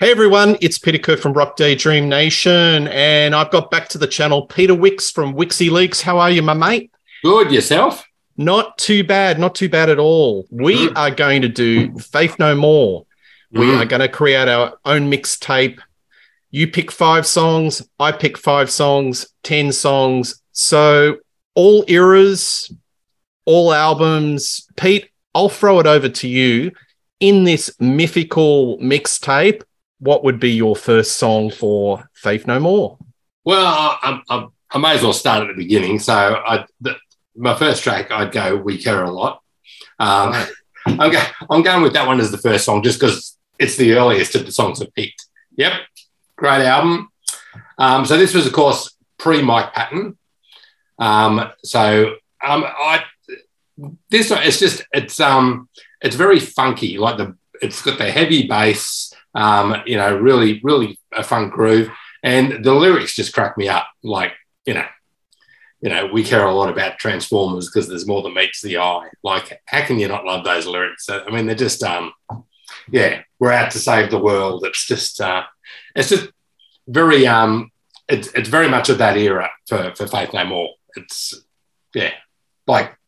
Hey everyone, it's Peter from Daydream Nation, and I've got back to the channel Peter Wicks from Wixie Leaks. How are you, my mate? Good, yourself? Not too bad at all. We are going to do Faith No More. We are going to create our own mixtape. You pick 5 songs, I pick 5 songs, 10 songs. So all eras, all albums. Pete, I'll throw it over to you. In this mythical mixtape, what would be your first song for Faith No More? Well, I may as well start at the beginning. So my first track, I'd go We Care a Lot. Right. I'm going with that one as the first song just because it's the earliest of the songs I've picked. Yep, great album. So this was, of course, pre-Mike Patton. It's very funky. It's got the heavy bass. Really, really a fun groove. And the lyrics just crack me up. We care a lot about Transformers because there's more than meets the eye. Like, how can you not love those lyrics? I mean, they're just, we're out to save the world. It's just very, it's very much of that era for Faith No More. It's,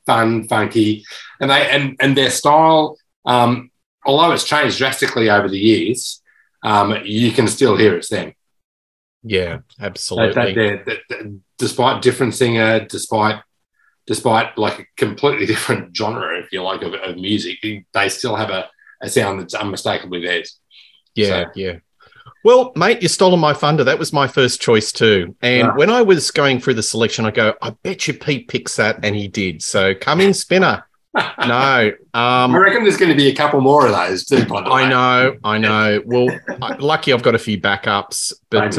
fun, funky. And their style, although it's changed drastically over the years, you can still hear it's them. Yeah, absolutely. Despite different singer, despite like a completely different genre, if you like, of music, they still have a sound that's unmistakably theirs. Yeah, yeah. Well, mate, you're stolen my thunder. That was my first choice too. And when I was going through the selection, I go, I bet you Pete picks that, and he did. So come in, spinner. No. I reckon there's going to be a couple more of those too, by the way. I know. Well, lucky I've got a few backups, but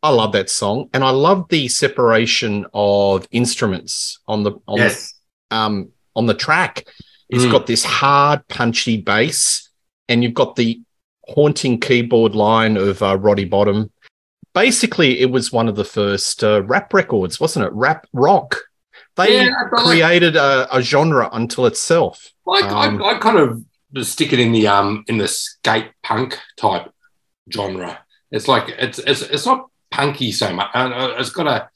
I love that song. And I love the separation of instruments on the track. It's got this hard, punchy bass, and you've got the haunting keyboard line of Roddy Bottom. Basically, it was one of the first rap records, wasn't it? Rap rock. They created a genre unto itself. I kind of stick it in the skate punk type genre. It's like it's not punky so much. It's got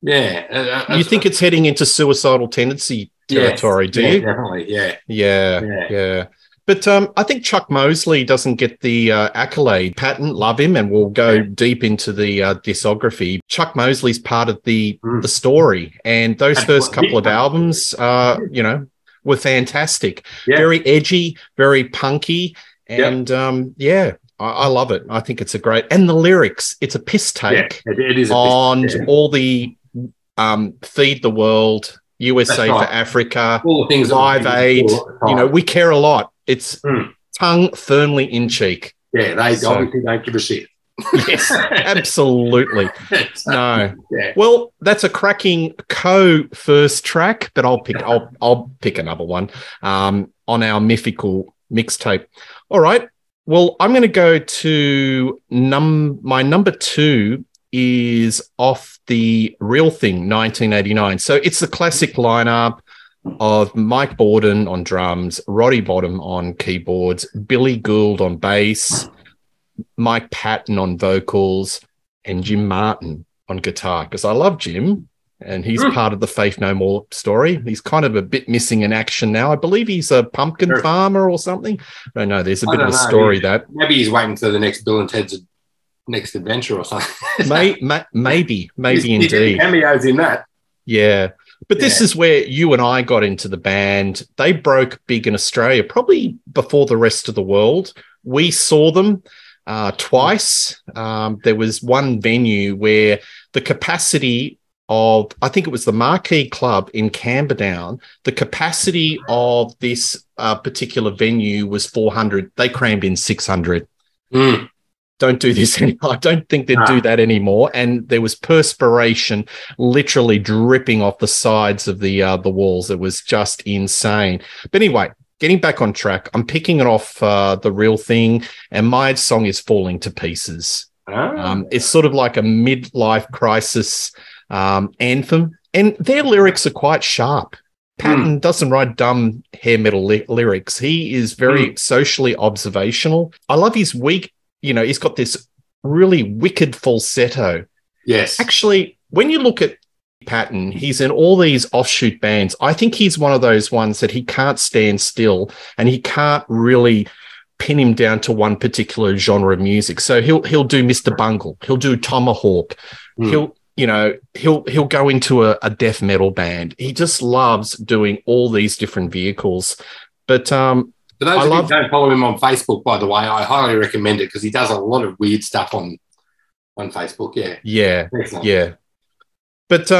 you think it's heading into suicidal tendency territory? Do you? Definitely. Yeah. But I think Chuck Mosley doesn't get the accolade. Patton, love him, and we'll go deep into the discography. Chuck Mosley's part of the story, and those first couple of albums, were fantastic. Yeah. Very edgy, very punky, and I love it. I think it's a great, and the lyrics. It's a piss take it is all the Feed the World, USA for Africa, all the things, Live Aid. We care a lot. It's tongue firmly in cheek. Yeah, obviously don't give a shit. Yes, absolutely. No. Yeah. Well, that's a cracking first track, but I'll pick another one on our mythical mixtape. All right. Well, I'm going to go to my number 2 is off the Real Thing, 1989. So it's the classic lineup of Mike Borden on drums, Roddy Bottom on keyboards, Billy Gould on bass, Mike Patton on vocals, and Jim Martin on guitar. Because I love Jim, and he's part of the Faith No More story. He's kind of a bit missing in action now. I believe he's a pumpkin farmer or something. I don't know. There's a bit of a story that maybe he's waiting for the next Bill and Ted's next adventure or something. maybe indeed. Cameos in that. Yeah. But this is where you and I got into the band. They broke big in Australia, probably before the rest of the world. We saw them twice. There was one venue where the capacity of, I think it was the Marquee Club in Camberdown, the capacity of this particular venue was 400. They crammed in 600. Don't do this anymore. I don't think they'd do that anymore. And there was perspiration literally dripping off the sides of the walls. It was just insane. But anyway, getting back on track, I'm picking it off The Real Thing, and my song is Falling to Pieces. It's sort of like a midlife crisis anthem, and their lyrics are quite sharp. Patton doesn't write dumb hair metal lyrics. He is very socially observational. I love his weak he's got this really wicked falsetto. Yes. Actually, when you look at Patton, he's in all these offshoot bands. I think he's one of those ones that he can't stand still, and he can't really pin him down to one particular genre of music. So he'll do Mr. Bungle, he'll do Tomahawk, he'll go into a death metal band. He just loves doing all these different vehicles. But for those of you who don't follow him on Facebook, by the way, I highly recommend it because he does a lot of weird stuff on Facebook. Yeah. Excellent. Yeah. But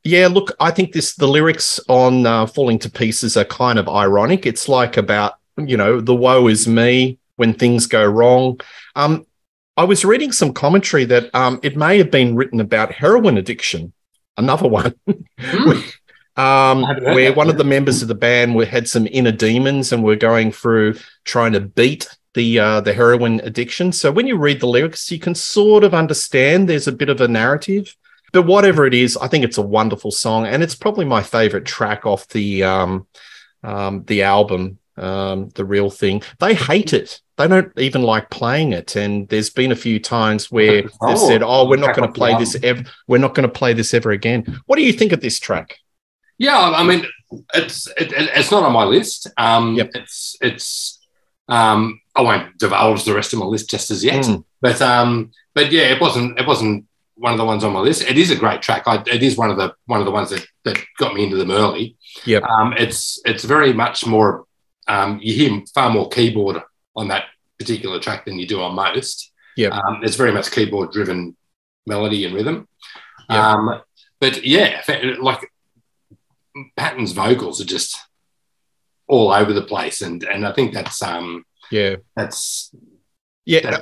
look, I think the lyrics on Falling to Pieces are kind of ironic. It's like about, the woe is me when things go wrong. I was reading some commentary that it may have been written about heroin addiction, another one, where one of the members of the band had some inner demons and were going through trying to beat the heroin addiction. So when you read the lyrics, you can sort of understand there's a bit of a narrative. But whatever it is, I think it's a wonderful song, and it's probably my favorite track off the album, The Real Thing. They hate it. They don't even like playing it. And there's been a few times where they've said, we're not going to play this ever. We're not going to play this ever again. What do you think of this track? Yeah, I mean, it's not on my list. Yep. I won't divulge the rest of my list just as yet. But yeah, it wasn't one of the ones on my list. It is a great track. It is one of the ones that got me into them early. Yep. It's very much more. You hear far more keyboard on that particular track than you do on most. Yeah. It's very much keyboard driven melody and rhythm. Yep. But yeah, like Patton's vocals are just all over the place, and I think that's Yeah,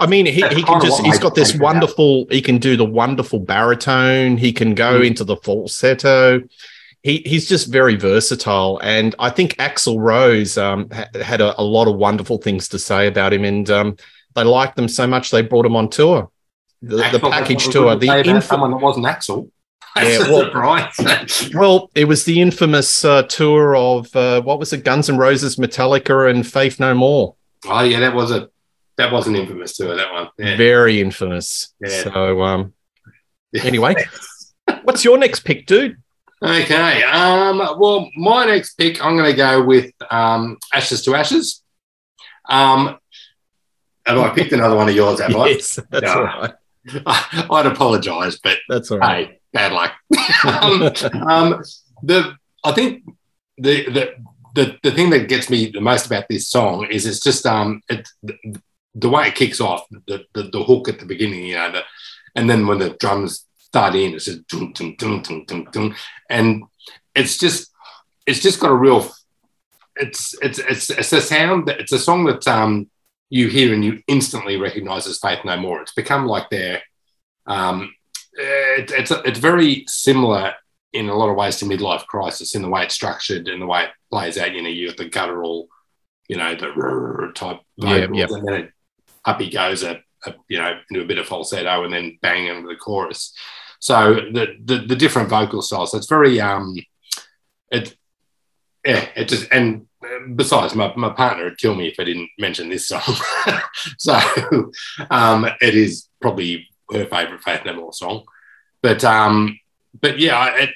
I mean, he can just, he's got this wonderful, he can do the wonderful baritone, he can go into the falsetto. He's just very versatile. And I think Axl Rose had a lot of wonderful things to say about him, and they liked them so much they brought him on tour. The package tour. Someone that wasn't Axl. Well, it was the infamous tour of, what was it, Guns N' Roses, Metallica, and Faith No More. Oh, yeah, that was an infamous tour, that one. Yeah. Very infamous. Yeah. So, anyway, what's your next pick, dude? Okay. Well, my next pick, I'm going to go with Ashes to Ashes. Have I picked another one of yours, have I? Yes, that's all right. I'd apologise, but that's all right. Hey, bad luck. I think the thing that gets me the most about this song is it's just the way it kicks off, the hook at the beginning, and then when the drums start in, it's just dum, dum, dum, dum, dum, dum, and it's just got a real. It's a sound. It's a song that you hear and you instantly recognise as Faith No More. It's become like their. It's very similar in a lot of ways to Midlife Crisis in the way it's structured and the way it plays out. You got the guttural, the type vocals, and then up he goes, into a bit of falsetto, and then bang into the chorus. So the different vocal styles. So it's very and besides, my partner would kill me if I didn't mention this song. So it is probably her favourite Faith No More song. But yeah,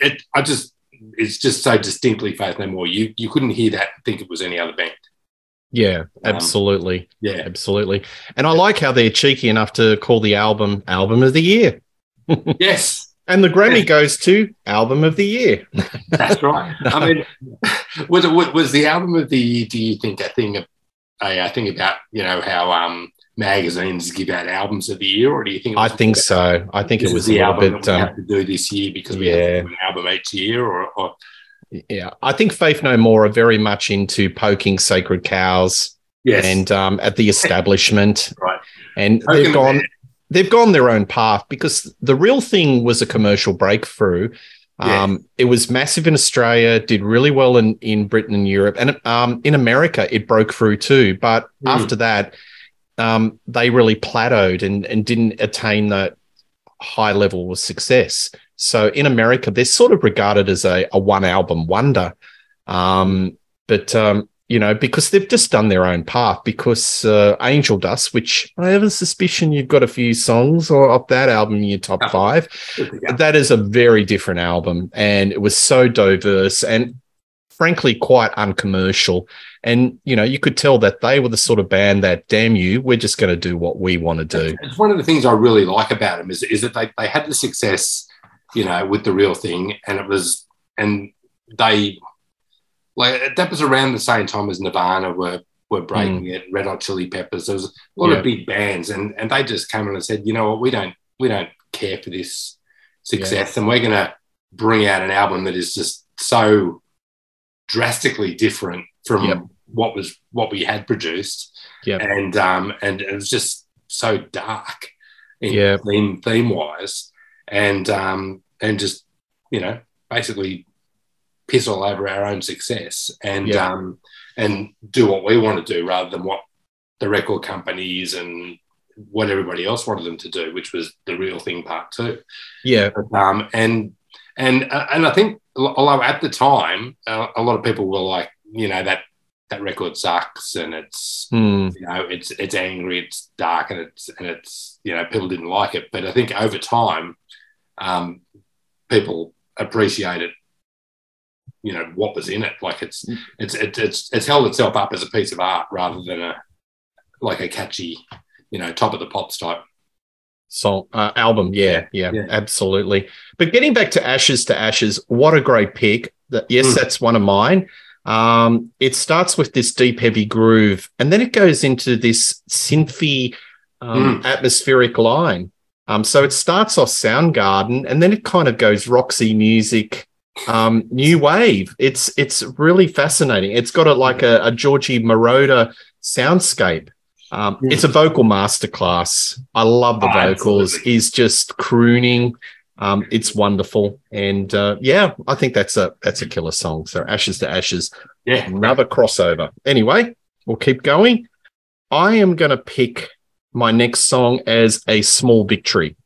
it's just so distinctly Faith No More. You couldn't hear that and think it was any other band. Yeah, absolutely. Yeah, absolutely. And I like how they're cheeky enough to call the album of the year. Yes. And the Grammy goes to Album of the Year. That's right. I mean, was the Album of the Year, do you think, a thing about, how magazines give out albums of the year, or do you think? I think so. I think it was the a album little bit. That we have to do this year because we have to do an album each year, or yeah, I think Faith No More are very much into poking sacred cows. Yes, and at the establishment, right, and they've gone their own path, because The Real Thing was a commercial breakthrough. It was massive in Australia, did really well in Britain and Europe, and in America it broke through too. But after that, they really plateaued and didn't attain that high level of success. So in America, they're sort of regarded as a one album wonder. But because they've just done their own path. Because Angel Dust, which I have a suspicion you've got a few songs off that album in your top 5, that is a very different album, and it was so diverse and frankly quite uncommercial. And, you could tell that they were the sort of band that, damn you, we're just going to do what we want to do. It's one of the things I really like about them is that they had the success, with The Real Thing, and they, like, that was around the same time as Nirvana were breaking it, Red Hot Chili Peppers. There was a lot of big bands, and they just came in and said, you know what, we don't care for this success, and we're going to bring out an album that is just so drastically different from what we had produced, and it was just so dark in theme wise, and just basically piss all over our own success and do what we want to do rather than what the record companies and what everybody else wanted them to do, which was The Real Thing Part 2. And I think, although at the time a lot of people were like, that record sucks, and it's it's angry, it's dark, and it's people didn't like it. But I think over time, people appreciated what was in it. Like it's held itself up as a piece of art rather than a catchy top of the pops type song album. Yeah, absolutely. But getting back to Ashes, what a great pick. That's one of mine. It starts with this deep, heavy groove, and then it goes into this synthy, atmospheric line. So it starts off Soundgarden, and then it kind of goes Roxy Music, new wave. It's really fascinating. It's got a Georgie Moroder soundscape. It's a vocal masterclass. I love the vocals. Absolutely. He's just crooning. It's wonderful, and I think that's a killer song. So Ashes to Ashes, another crossover. Anyway, we'll keep going. I am going to pick my next song as A Small Victory.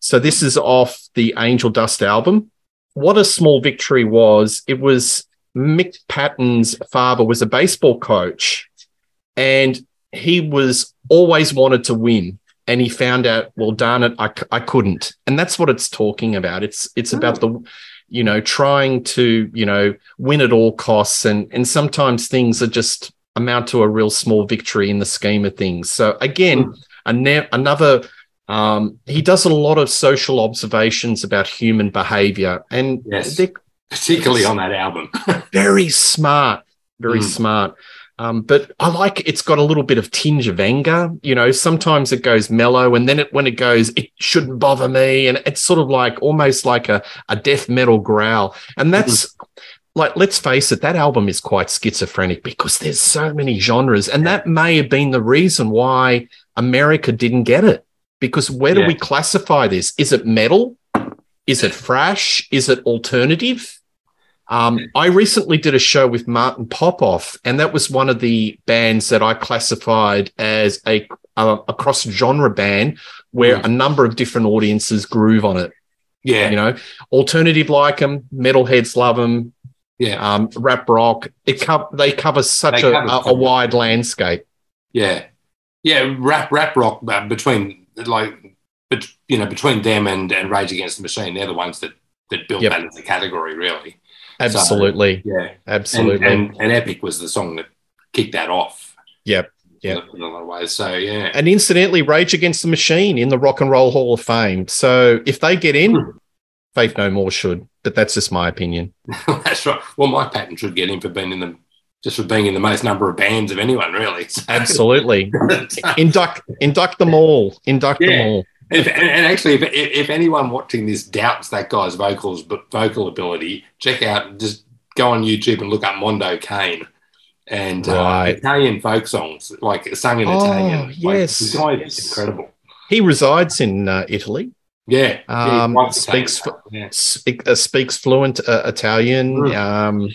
So this is off the Angel Dust album. What A Small Victory was, it was Mick Patton's father was a baseball coach, and he was always wanted to win. And he found out, well, darn it, I couldn't. And that's what it's talking about. It's about trying to, win at all costs. And sometimes things are just amount to a real small victory in the scheme of things. So again, another, he does a lot of social observations about human behavior. And particularly on that album. Very smart, very smart. But I like it's got a little bit of tinge of anger. Sometimes it goes mellow, and then when it goes, it shouldn't bother me. And it's sort of like almost like a death metal growl. And that's like, let's face it, that album is quite schizophrenic because there's so many genres. And that may have been the reason why America didn't get it. Because where do we classify this? Is it metal? Is it thrash? Is it alternative? I recently did a show with Martin Popoff, and that was one of the bands that I classified as a cross-genre band where a number of different audiences groove on it. Yeah. Alternative like them, metalheads love them, rap rock. They cover such a wide landscape. Yeah. Yeah, rap rock between them and Rage Against the Machine, they're the ones that built that as a category, really. Absolutely. So, absolutely. And Epic was the song that kicked that off. Yep. In a lot of ways. So, yeah. And incidentally, Rage Against the Machine in the Rock and Roll Hall of Fame. So if they get in, Faith No More should. But that's just my opinion. That's right. Well, Mike Patton should get in for being in the most number of bands of anyone, really. So. Absolutely. Induct them all. Induct them all. And actually, if anyone watching this doubts that guy's vocal ability, just go on YouTube and look up Mondo Cane and Italian folk songs, like sung in Italian. Yes, the guy is incredible. He resides in Italy. Speaks fluent Italian.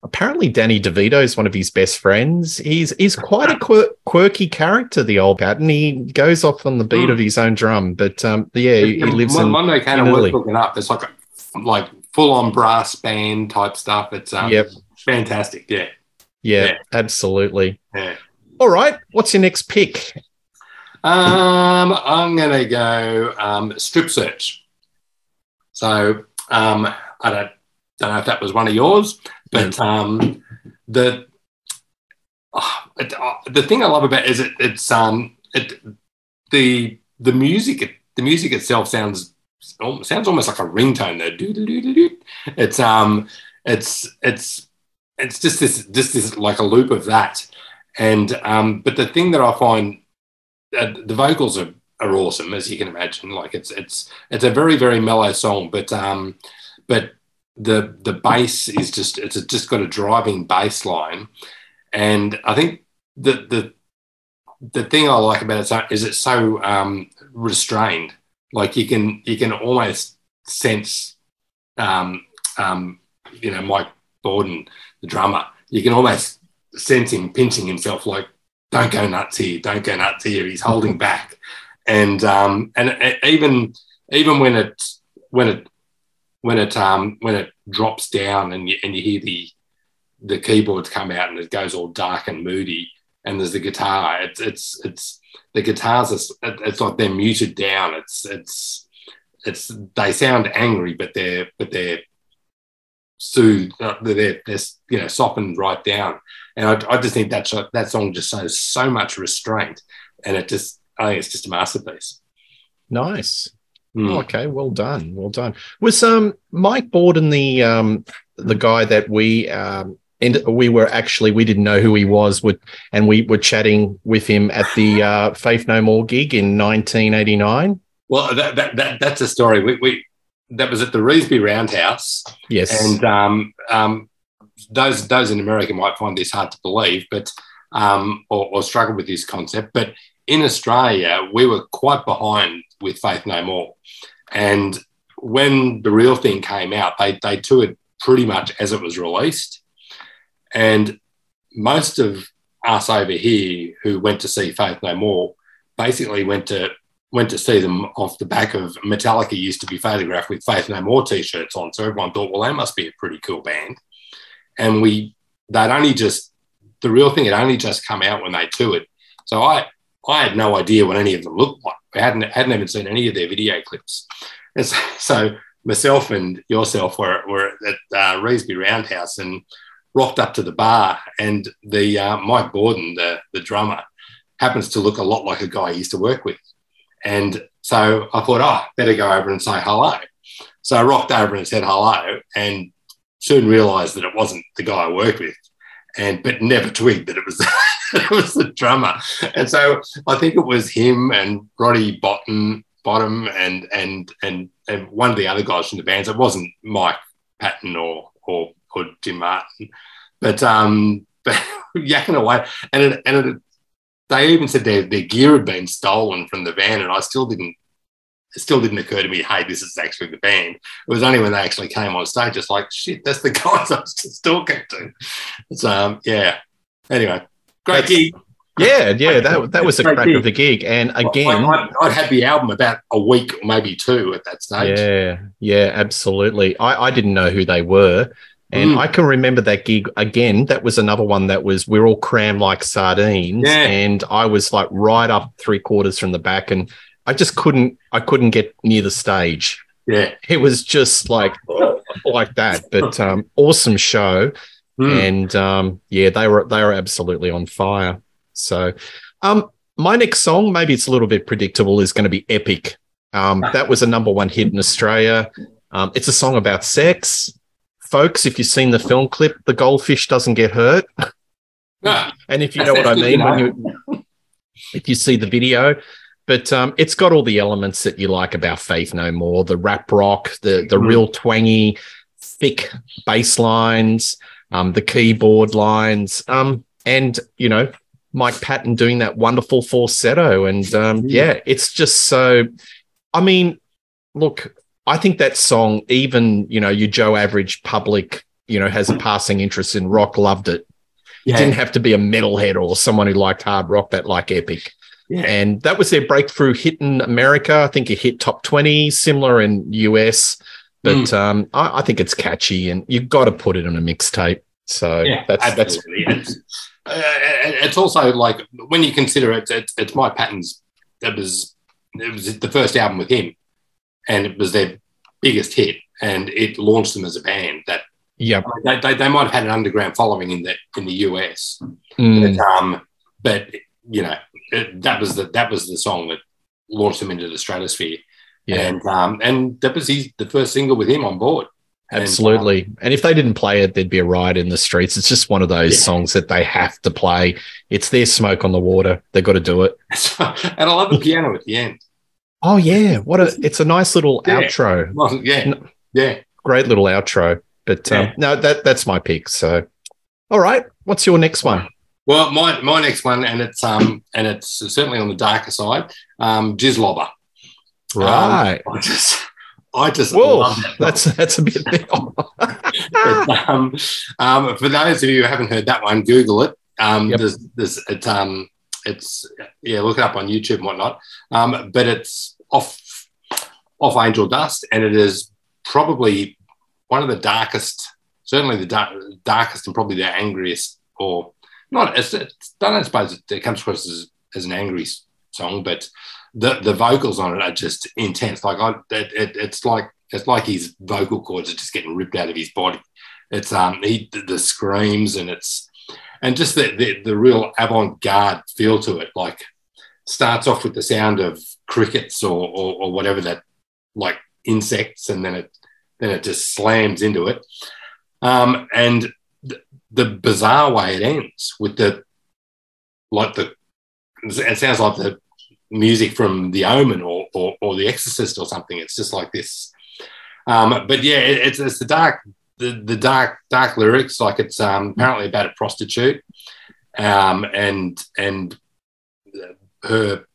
Apparently, Danny DeVito is one of his best friends. He's quite a quirky character, the old Patton. He goes off on the beat of his own drum, but he lives in Mondo kind of worth looking up. It's like full on brass band type stuff. It's fantastic. Yeah. Yeah, absolutely. Yeah. All right. What's your next pick? I'm going to go Strip Search. So I don't know if that was one of yours, but the thing I love about it is the music itself sounds almost like a ringtone. It's just this like a loop of that, and but the thing that I find the vocals are awesome, as you can imagine. Like it's a very, very mellow song, but the bass is just got a driving bass line, and I think the thing I like about it is it's so restrained. Like you can almost sense, Mike Borden, the drummer. You can almost sense him pinching himself, like, don't go nuts here, don't go nuts here. He's holding back, and even when it drops down and you hear the keyboards come out and it goes all dark and moody, and there's the guitar. It's the guitars. It's like they're muted down. It's they sound angry, but they're soothed. They're softened right down. And I just think that song just shows so much restraint, and I think it's just a masterpiece. Nice. Oh, okay, well done. Was Mike Borden the guy that we didn't know who he was, and we were chatting with him at the Faith No More gig in 1989? Well, that's a story. We that was at the Revesby Roundhouse. Yes, and those in America might find this hard to believe, but or struggle with this concept. But in Australia, we were quite behind with Faith No More, and when the real thing came out, they toured pretty much as it was released, and most of us over here who went to see Faith No More basically went to see them off the back of Metallica used to be photographed with Faith No More t-shirts on, so everyone thought, well, they must be a pretty cool band. And the real thing had only just come out when they toured. So I had no idea what any of them looked like. I hadn't even seen any of their video clips. And so myself and yourself were at Revesby Roundhouse and rocked up to the bar, and the Mike Borden, the drummer, happens to look a lot like a guy I used to work with. And so I thought, better go over and say hello. So I rocked over and said hello, and soon realised that it wasn't the guy I worked with, but never twigged that it was it was the drummer. And so I think it was him and Roddy Bottom and one of the other guys from the bands. It wasn't Mike Patton or Jim Martin, but yakking away, and they even said their gear had been stolen from the van, and it still didn't occur to me, hey, this is actually the band. It was only when they actually came on stage, it's like, shit, that's the guys I was just talking to. So, yeah. Anyway, great gig. Yeah, that was the crack of the gig. And again, I'd had the album about a week, maybe two at that stage. Yeah, absolutely. I didn't know who they were. And I can remember that gig again. That was another one that we're all crammed like sardines. Yeah. And I was like right up 3/4 from the back, and I just couldn't get near the stage. Yeah. It was just like that. But awesome show. And they were absolutely on fire. So my next song, maybe it's a little bit predictable, is going to be Epic. That was a #1 hit in Australia. It's a song about sex. Folks, if you've seen the film clip, the goldfish doesn't get hurt. And if you know what I mean, if you see the video. But it's got all the elements that you like about Faith No More, the rap rock, the real twangy, thick bass lines, the keyboard lines, and, Mike Patton doing that wonderful falsetto. And, it's just so... I mean, look... I think that song, even, your Joe average public, has a passing interest in rock, loved it. You didn't have to be a metalhead or someone who liked hard rock that liked Epic. Yeah. And that was their breakthrough hit in America. I think it hit top 20, similar in US. But I think it's catchy, and you've got to put it on a mixtape. So Yeah, that's absolutely. It's also like when you consider it's Mike Patton's. It was the first album with him, and it was their biggest hit, and it launched them as a band. That yeah. They might have had an underground following in the US, but you know that was the song that launched them into the stratosphere. Yeah. And that was the first single with him on board. Absolutely. And if they didn't play it, there'd be a riot in the streets. It's just one of those songs that they have to play. It's their smoke on the water. They've got to do it. And I love the piano at the end. Oh, yeah. It's a nice little outro. Well, yeah. Great little outro. But no, that's my pick. So, all right. What's your next one? Well, my next one, and it's certainly on the darker side, Jizz Lobber. Right. I just whoa, love that. That's a bit big. But, for those of you who haven't heard that one, Google it. It's look it up on YouTube and whatnot. But it's off Angel Dust, and it is probably one of the darkest, certainly the darkest and probably the angriest, or not. I don't suppose it comes across as an angry song, but the vocals on it are just intense. Like it's like his vocal cords are just getting ripped out of his body. It's the screams, and just the real avant-garde feel to it. Like starts off with the sound of crickets or whatever, that like insects, and then it just slams into it. And the bizarre way it ends with it sounds like the music from The Omen or The Exorcist or something. It's just like this. But yeah, it's the dark lyrics. Like it's apparently about a prostitute, and her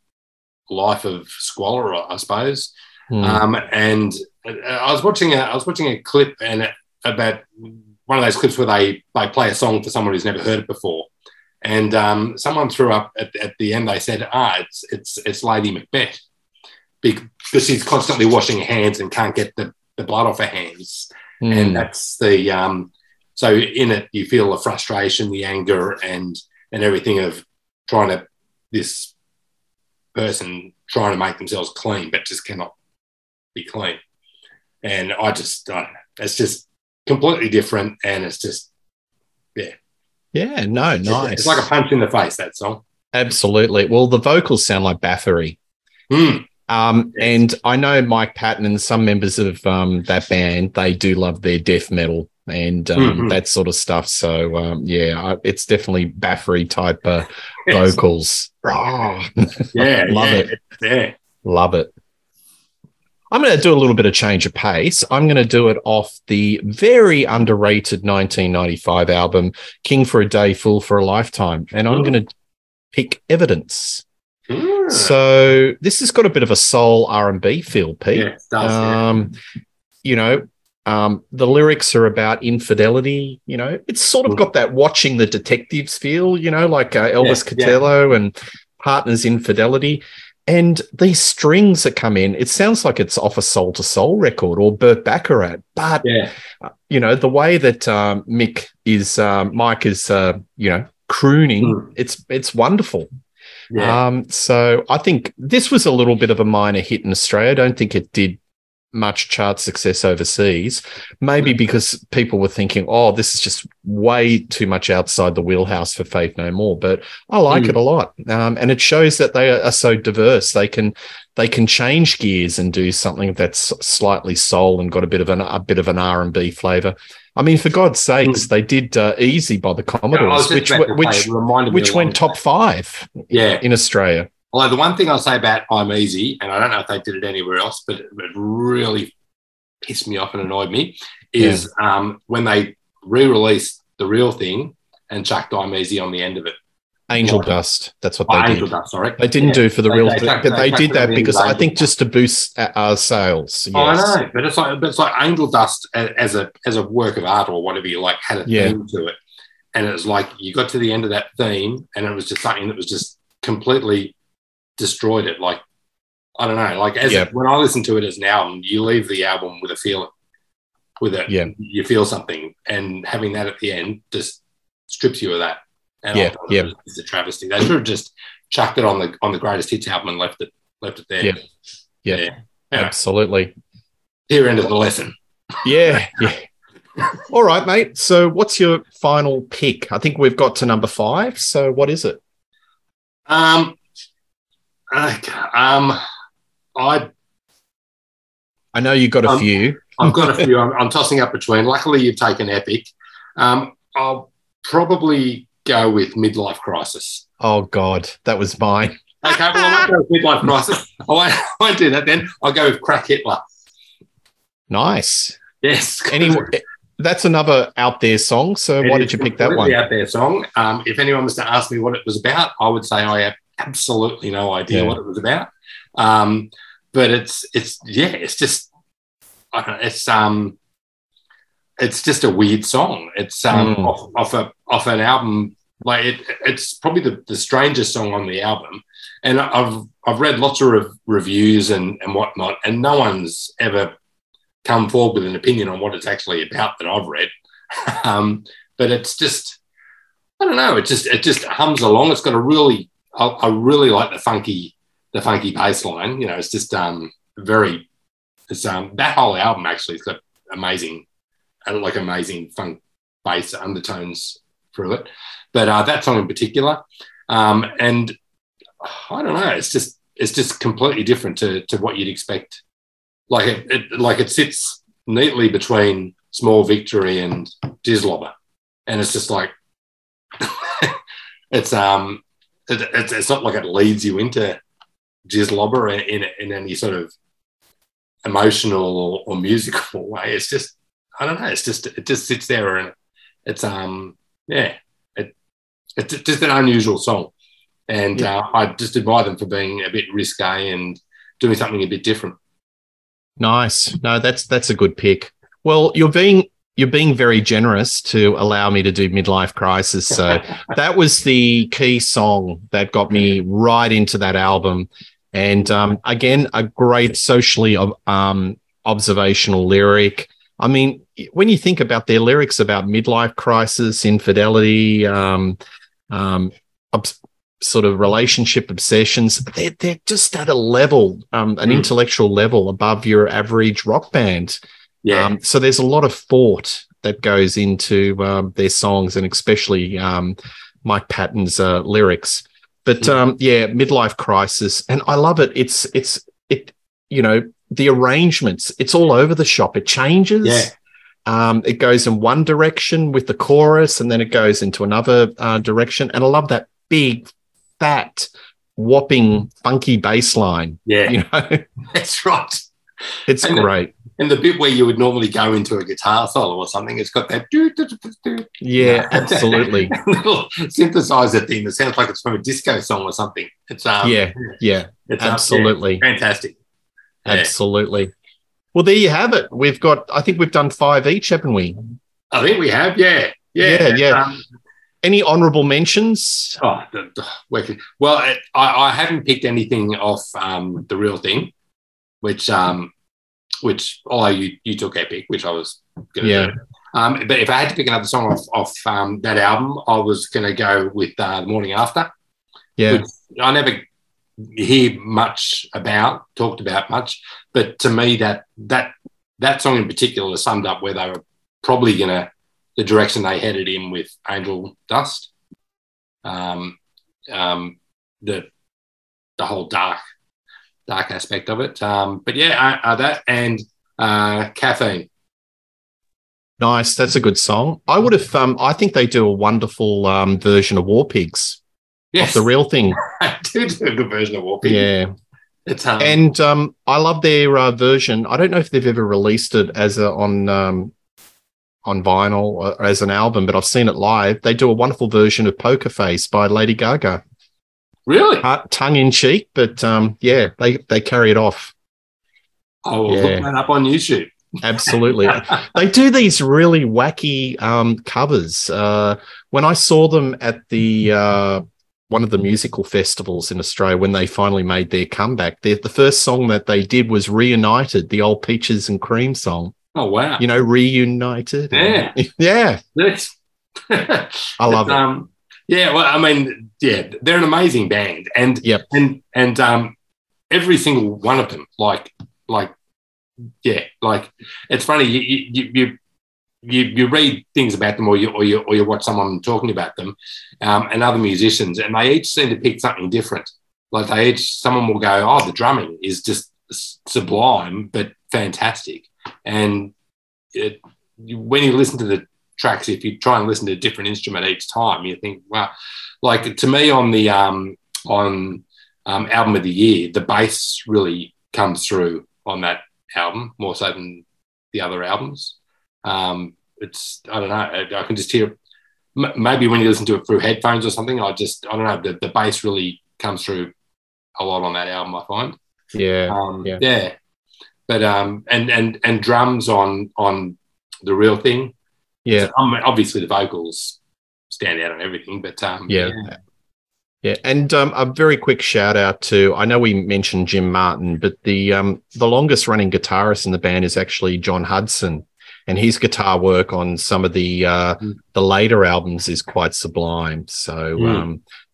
life of squalor, I suppose. And I was watching a clip about one of those clips where they play a song for someone who's never heard it before. And someone threw up at the end. They said, it's Lady Macbeth, because she's constantly washing her hands and can't get the blood off her hands. And that's the so in it you feel the frustration, the anger, and everything of this person trying to make themselves clean, but just cannot be clean. And I just it's just completely different, and it's just Yeah, no, nice. It's like a punch in the face, that song. Absolutely. Well, the vocals sound like Bathory. And I know Mike Patton and some members of that band, they do love their death metal and that sort of stuff. So, it's definitely Bathory type vocals. Oh, love it. Yeah. Love it. I'm going to do a little bit of change of pace. I'm going to do it off the very underrated 1995 album, King for a Day, Fool for a Lifetime. And I'm going to pick Evidence. So this has got a bit of a soul R&B feel, Pete. Yeah, it does, the lyrics are about infidelity. It's sort of got that Watching the Detectives feel, like Elvis Costello and Partner's Infidelity. And these strings that come in, it sounds like it's off a Soul to Soul record or Burt Bacharach. But, the way that Mike is, crooning, it's wonderful. Yeah. So I think this was a little bit of a minor hit in Australia. I don't think it did much chart success overseas, maybe because people were thinking, oh, this is just way too much outside the wheelhouse for Faith No More. But I like it a lot. And it shows that they are so diverse. They can change gears and do something that's slightly soul and got a bit of an R&B flavor. I mean, for God's sakes, they did Easy by the Commodores, which went top 5 in Australia. Although the one thing I'll say about I'm Easy, and I don't know if they did it anywhere else, but it really pissed me off and annoyed me, is when they re-released The Real Thing and chucked I'm Easy on the end of it. Angel Dust. That's what they did. Angel Dust, sorry. They didn't do For the Real Thing, but they did that because I think just to boost our sales. Yes. Oh, I know, but it's like Angel Dust as a work of art or whatever you like had a theme to it, and it was like you got to the end of that theme and it was just something that was just completely destroyed it. Like, I don't know, like when I listen to it as an album, you leave the album with a feeling. with it. Yeah. You feel something, and having that at the end just strips you of that. And Yeah, yeah. It's a travesty. They should have just chucked it on the greatest hits album and left it there. Yeah. Yeah. Absolutely. Here end of the lesson. Yeah, yeah. All right, mate. So what's your final pick? I think we've got to number 5. So what is it? I know you got a few. I've got a few. I'm tossing up between. Luckily, you've taken Epic. I'll probably go with Midlife Crisis. Oh, God, that was mine. Okay, well, I won't go with Midlife Crisis. I won't do that then. I'll go with Crack Hitler. Nice. Yes. Anyway, that's another out there song. So why did you pick that one? Out there song. If anyone was to ask me what it was about, I would say I have absolutely no idea what it was about. But it's just I don't know, it's just a weird song. It's off an album. Like it's probably the strangest song on the album. And I've read lots of reviews and whatnot, and no one's ever come forward with an opinion on what it's actually about that I've read. But it's just, I don't know, it just hums along. It's got I really like the funky bass line. You know, it's just that whole album actually has got amazing funk bass undertones through it. But that song in particular, and I don't know, it's just completely different to what you'd expect. Like it sits neatly between Small Victory and Jizzlobber, and it's just like it's not like it leads you into Jizzlobber in any sort of emotional or musical way. It's just, I don't know. It just sits there, and it's it's just an unusual song, and I just admire them for being a bit risque and doing something a bit different. Nice. No, that's a good pick. Well, you're being very generous to allow me to do Midlife Crisis. So that was the key song that got me right into that album. And again, a great socially observational lyric. I mean, when you think about their lyrics about midlife crisis, infidelity, sort of relationship obsessions, they're just at a level, an intellectual level above your average rock band. Yeah. So there's a lot of thought that goes into their songs, and especially Mike Patton's lyrics. But Midlife Crisis, and I love it. It's you know, the arrangements, it's all over the shop. It changes. Yeah. It goes in one direction with the chorus, and then it goes into another direction. And I love that big, fat, whopping, funky bass line. Yeah. You know? That's right. It's great. And the bit where you would normally go into a guitar solo or something, it's got that. Yeah, absolutely. Little synthesizer thing that sounds like it's from a disco song or something. It's it's absolutely fantastic. Yeah. Absolutely. Well, there you have it. I think we've done 5 each, haven't we? I think we have. Yeah. Any honourable mentions? Well, I haven't picked anything off The Real Thing, which although you took Epic, which I was going to do. But if I had to pick another song off that album, I was going to go with The Morning After. Yeah. Which I never hear talked about much, but to me that song in particular summed up where they were probably the direction they headed in with Angel Dust. The whole dark aspect of it. But that and Caffeine. Nice. That's a good song. I would have, I think they do a wonderful version of War Pigs. Yes. Of The Real Thing. I do a good version of War Pigs. Yeah. It's and I love their version. I don't know if they've ever released it as on vinyl or as an album, but I've seen it live. They do a wonderful version of Poker Face by Lady Gaga. Really? Tongue in cheek, but they carry it off. I will look that up on YouTube. Absolutely. They do these really wacky covers. When I saw them at the one of the musical festivals in Australia, when they finally made their comeback, the first song that they did was Reunited, the old Peaches and Cream song. Oh wow! Reunited. Yeah, Yeah. That's I love it. Yeah, well, I mean, yeah, they're an amazing band, and Yep. and every single one of them, yeah, like it's funny. You read things about them, or you watch someone talking about them, and other musicians, and they each seem to pick something different. Like someone will go, "Oh, the drumming is just sublime, but fantastic," and when you listen to the tracks, if you try and listen to a different instrument each time, you think, wow. Like to me on the album of the year, the bass really comes through on that album more so than the other albums. It's, I don't know, I can just hear, maybe when you listen to it through headphones or something, I don't know, the bass really comes through a lot on that album, I find. Yeah. But and drums on the real thing. Yeah. Obviously the vocals stand out on everything, but yeah. And a very quick shout out to, I know we mentioned Jim Martin, but the longest running guitarist in the band is actually John Hudson, and his guitar work on some of the later albums is quite sublime. So,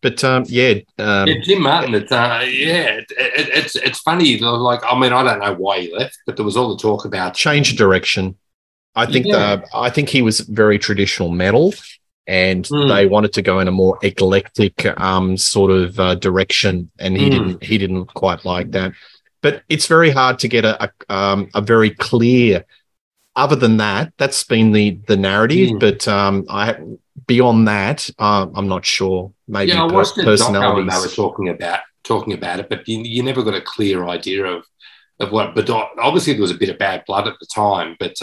Jim Martin. It's funny. Like, I mean, I don't know why he left, but there was all the talk about change of direction. I think he was very traditional metal, and they wanted to go in a more eclectic sort of direction, and he didn't quite like that. But it's very hard to get a very clear. Other than that, that's been the narrative. But beyond that, I'm not sure. Maybe I watched the doco and they were talking about it, but you never got a clear idea of what. But obviously there was a bit of bad blood at the time. But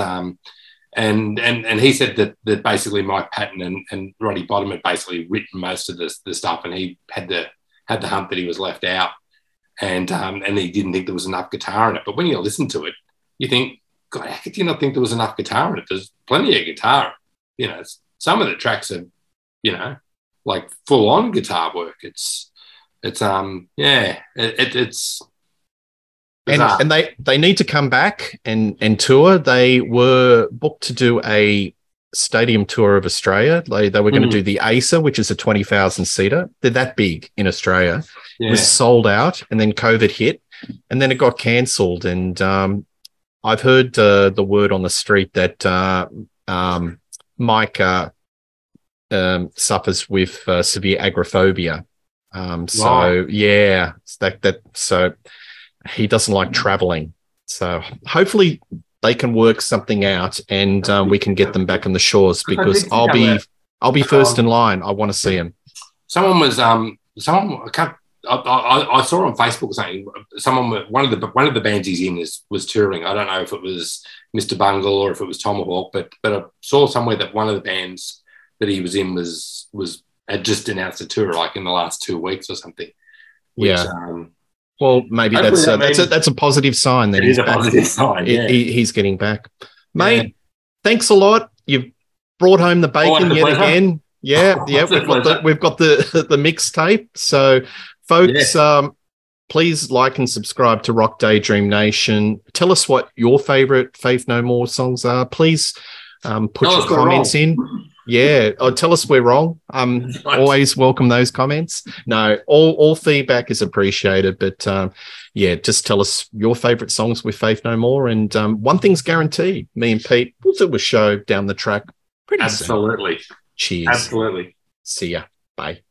and he said that basically Mike Patton and Roddy Bottom had basically written most of the stuff, and he had the hump that he was left out, and he didn't think there was enough guitar in it. But when you listen to it, you think, God, how could you not think there was enough guitar in it? There's plenty of guitar. Some of the tracks are, like full on guitar work. It's and they need to come back and tour. They were booked to do a stadium tour of Australia. They were going to do the ACER, which is a 20,000 seater. They're that big in Australia. Yeah. It was sold out, and then COVID hit, and then it got cancelled. And I've heard the word on the street that Mike suffers with severe agoraphobia. So he doesn't like traveling. So hopefully they can work something out, and we can get them back on the shores, because I'll be first in line. I want to see him. Someone was I saw on Facebook saying one of the bands he's in was touring. I don't know if it was Mr. Bungle or if it was Tomahawk, but I saw somewhere that one of the bands that he was in had just announced a tour, like in the last 2 weeks or something. Well, maybe that's a positive sign. That it is a positive sign. Yeah. He's getting back, mate. Thanks a lot. You've brought home the bacon yet again. Yeah. We've got the mixtape. So, folks, please like and subscribe to Rock Daydream Nation. Tell us what your favorite Faith No More songs are. Please put your comments in. Yeah, tell us we're wrong. Always welcome those comments. No, all feedback is appreciated. But just tell us your favorite songs with Faith No More. And one thing's guaranteed: me and Pete will do a show down the track pretty soon. Absolutely. Cheers. Absolutely. See ya. Bye.